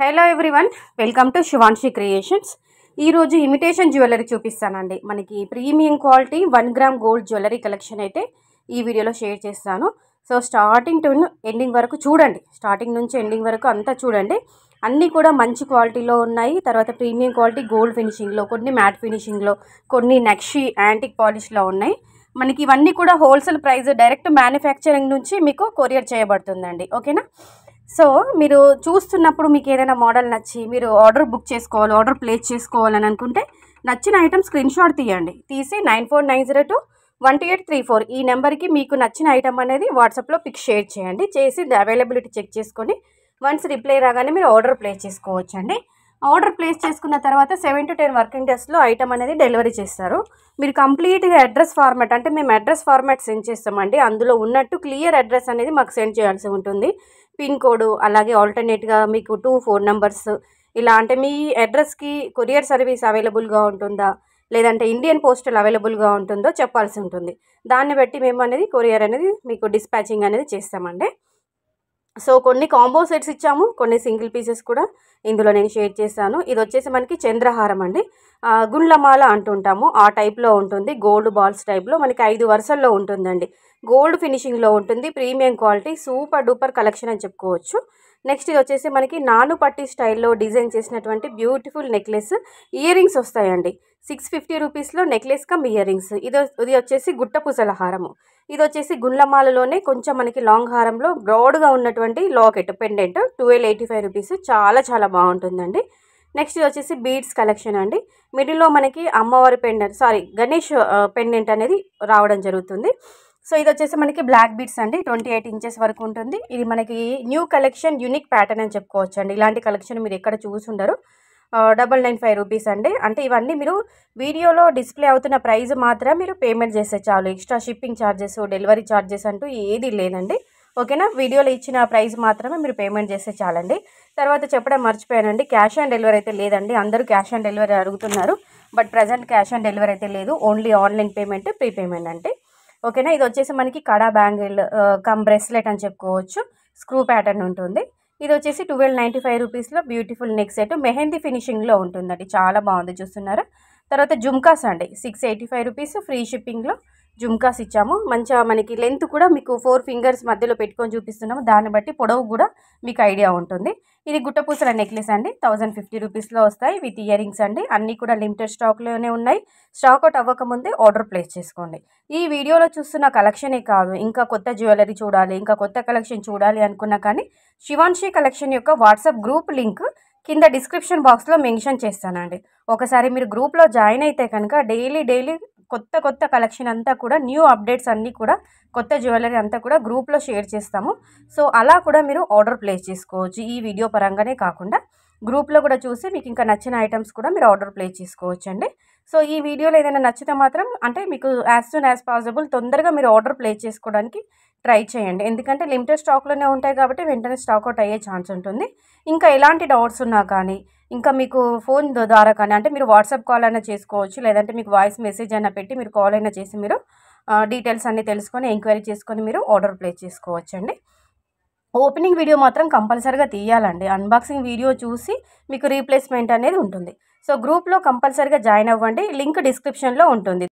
Hello everyone, welcome to Shivanshi creations. ఈరోజు imitation jewellery చూపిస్తానండి. మనకి premium quality 1 gram gold jewellery collection అయితే ఈ వీడియోలో షేర్ చేస్తాను. సో స్టార్టింగ్ టు ఎండింగ్ వరకు చూడండి. స్టార్టింగ్ నుంచి ఎండింగ్ వరకు అంతా చూడండి. అన్నీ కూడా మంచి క్వాలిటీలో ఉన్నాయి. తర్వాత ప్రీమియం క్వాలిటీ గోల్డ్ ఫినిషింగ్లో, కొన్ని మ్యాట్ ఫినిషింగ్లో, కొన్ని నక్షి యాంటిక్ పాలిష్లో ఉన్నాయి. మనకి ఇవన్నీ కూడా హోల్సేల్ ప్రైస్, డైరెక్ట్ మ్యానుఫ్యాక్చరింగ్ నుంచి మీకు కొరియర్ చేయబడుతుందండి. ఓకేనా? సో మీరు చూస్తున్నప్పుడు మీకు ఏదైనా మోడల్ నచ్చి మీరు ఆర్డర్ బుక్ చేసుకోవాలి, ఆర్డర్ ప్లేస్ చేసుకోవాలని అనుకుంటే నచ్చిన ఐటమ్ స్క్రీన్ షాట్ తీయండి. తీసి 9490212834 ఈ నెంబర్కి మీకు నచ్చిన ఐటమ్ అనేది వాట్సాప్లో పిక్ షేర్ చేయండి. చేసి అవైలబిలిటీ చెక్ చేసుకొని వన్స్ రిప్లై రాగానే మీరు ఆర్డర్ ప్లేస్ చేసుకోవచ్చండి. ఆర్డర్ ప్లేస్ చేసుకున్న తర్వాత 7 to 10 వర్కింగ్ డేస్లో ఐటమ్ అనేది డెలివరీ చేస్తారు. మీరు కంప్లీట్గా అడ్రస్ ఫార్మాట్, అంటే మేము అడ్రస్ ఫార్మాట్ సెండ్ చేస్తామండి. అందులో ఉన్నట్టు క్లియర్ అడ్రస్ అనేది మాకు సెండ్ చేయాల్సి ఉంటుంది. పిన్ కోడ్, అలాగే ఆల్టర్నేట్గా మీకు 2 ఫోన్ నెంబర్స్ ఇలా, అంటే మీ అడ్రస్కి కొరియర్ సర్వీస్ అవైలబుల్గా ఉంటుందా, లేదంటే ఇండియన్ పోస్టల్ అవైలబుల్గా ఉంటుందో చెప్పాల్సి ఉంటుంది. దాన్ని బట్టి మేము అనేది కొరియర్ అనేది మీకు డిస్పాచింగ్ అనేది చేస్తామండి. సో కొన్ని కాంబో సెట్స్ ఇచ్చాము, కొన్ని సింగిల్ పీసెస్ కూడా ఇందులో నేను షేర్ చేశాను. ఇది వచ్చేసి మనకి చంద్రహారం అండి, గుండ్లమాల అంటుంటాము, ఆ టైప్లో ఉంటుంది. గోల్డ్ బాల్స్ టైప్లో మనకి 5 వరుసల్లో ఉంటుందండి. గోల్డ్ ఫినిషింగ్లో ఉంటుంది. Premium quality, super duper collection అని చెప్పుకోవచ్చు. నెక్స్ట్ ఇది వచ్చేసి మనకి నాను పట్టి స్టైల్లో డిజైన్ చేసినటువంటి బ్యూటిఫుల్ నెక్లెస్. ఇయర్ రింగ్స్ వస్తాయండి. 650 రూపీస్లో నెక్లెస్ కమ్ ఇయర్ రింగ్స్. ఇది వచ్చేసి గుట్టపూసల హారము. ఇది వచ్చేసి గుండ్లమాలలోనే కొంచెం మనకి లాంగ్ హారంలో బ్రాడ్గా ఉన్నటువంటి లాకెట్ పెండెంట్, 1285 రూపీస్. చాలా చాలా బాగుంటుందండి. నెక్స్ట్ ఇది వచ్చేసి బీడ్స్ కలెక్షన్ అండి. మిడిల్లో మనకి అమ్మవారి పెండెంట్, గణేష్ పెండెంట్ అనేది రావడం జరుగుతుంది. సో ఇది వచ్చేసి మనకి బ్లాక్ బీడ్స్ అండి, 28 ఇంచెస్ వరకు ఉంటుంది. ఇది మనకి న్యూ కలెక్షన్, యూనిక్ ప్యాటర్న్ అని చెప్పుకోవచ్చు అండి. ఇలాంటి కలెక్షన్ మీరు ఎక్కడ చూసుండరు. 995 రూపీస్ అండి. అంటే ఇవన్నీ మీరు వీడియోలో డిస్ప్లే అవుతున్న ప్రైస్ మాత్రం మీరు పేమెంట్ చేస్తే చాలు. Extra shipping charges, delivery charges అంటూ ఏది లేదండి. ఓకేనా? వీడియోలో ఇచ్చిన ప్రైస్ మాత్రమే మీరు పేమెంట్ చేస్తే చాలండి. తర్వాత చెప్పడం మర్చిపోయానండి, క్యాష్ ఆన్ డెలివరీ అయితే లేదండి. అందరూ క్యాష్ ఆన్ డెలివరీ అడుగుతున్నారు, but present cash on delivery అయితే లేదు. ఓన్లీ ఆన్లైన్ పేమెంట్, ప్రీపేమెంట్ అంటే. ఓకేనా? ఇది వచ్చేసి మనకి కడా బ్యాంగిల్ కమ్ బ్రెస్లెట్ అని చెప్పుకోవచ్చు. స్క్రూ ప్యాటర్న్ ఉంటుంది. ఇది వచ్చేసి 1295 రూపీస్లో బ్యూటిఫుల్ నెక్ సెట్, మెహందీ ఫినిషింగ్లో ఉంటుందండి. చాలా బాగుంది, చూస్తున్నారా? తర్వాత జుమ్కాస్ అండి, 685 రూపీస్ ఫ్రీ షిప్పింగ్లో జుమ్కాస్ ఇచ్చాము. మంచిగా మనకి లెంత్ కూడా మీకు 4 ఫింగర్స్ మధ్యలో పెట్టుకొని చూపిస్తున్నాము. దాన్ని బట్టి పొడవు కూడా మీకు ఐడియా ఉంటుంది. ఇది గుట్టపూసల నెక్లెస్ అండి, 1050 రూపీస్లో వస్తాయి విత్ ఇయర్ రింగ్స్ అండి. అన్నీ కూడా లిమిటెడ్ స్టాక్లోనే ఉన్నాయి. స్టాక్ అవుట్ అవ్వకముందే ఆర్డర్ ప్లేస్ చేసుకోండి. ఈ వీడియోలో చూస్తున్న కలెక్షనే కాదు, ఇంకా కొత్త జ్యువెలరీ చూడాలి, ఇంకా కొత్త కలెక్షన్ చూడాలి అనుకున్నా కానీ శివాన్షి కలెక్షన్ యొక్క వాట్సాప్ గ్రూప్ లింక్ కింద డిస్క్రిప్షన్ బాక్స్లో మెన్షన్ చేస్తానండి. ఒకసారి మీరు గ్రూప్లో జాయిన్ అయితే కనుక డైలీ కొత్త కలెక్షన్ అంతా కూడా, న్యూ అప్డేట్స్ అన్నీ కూడా, కొత్త జ్యువెలరీ అంతా కూడా గ్రూప్లో షేర్ చేస్తాము. సో అలా కూడా మీరు ఆర్డర్ ప్లేస్ చేసుకోవచ్చు. ఈ వీడియో పరంగానే కాకుండా గ్రూప్లో కూడా చూసి మీకు ఇంకా నచ్చిన ఐటమ్స్ కూడా మీరు ఆర్డర్ ప్లేస్ చేసుకోవచ్చండి. సో ఈ వీడియోలో ఏదైనా నచ్చితే మాత్రం, అంటే మీకు యాజ్ సూన్ యాజ్ పాసిబుల్ తొందరగా మీరు ఆర్డర్ ప్లేస్ చేసుకోవడానికి ట్రై చేయండి. ఎందుకంటే లిమిటెడ్ స్టాక్లోనే ఉంటాయి కాబట్టి వెంటనే స్టాక్అవుట్ అయ్యే ఛాన్స్ ఉంటుంది. ఇంకా ఎలాంటి డౌట్స్ ఉన్నా కానీ, ఇంకా మీకు ఫోన్ ద్వారా కానీ, అంటే మీరు వాట్సాప్ కాల్ అయినా చేసుకోవచ్చు, లేదంటే మీకు వాయిస్ మెసేజ్ అయినా పెట్టి మీరు కాల్ అయినా చేసి మీరు డీటెయిల్స్ అన్నీ తెలుసుకొని ఎంక్వైరీ చేసుకొని మీరు ఆర్డర్ ప్లేస్ చేసుకోవచ్చండి. ఓపెనింగ్ వీడియో మాత్రం కంపల్సరీగా తీయాలండి. అన్బాక్సింగ్ వీడియో చూసి మీకు రీప్లేస్మెంట్ అనేది ఉంటుంది. సో గ్రూప్లో కంపల్సరీగా జాయిన్ అవ్వండి. లింక్ డిస్క్రిప్షన్లో ఉంటుంది.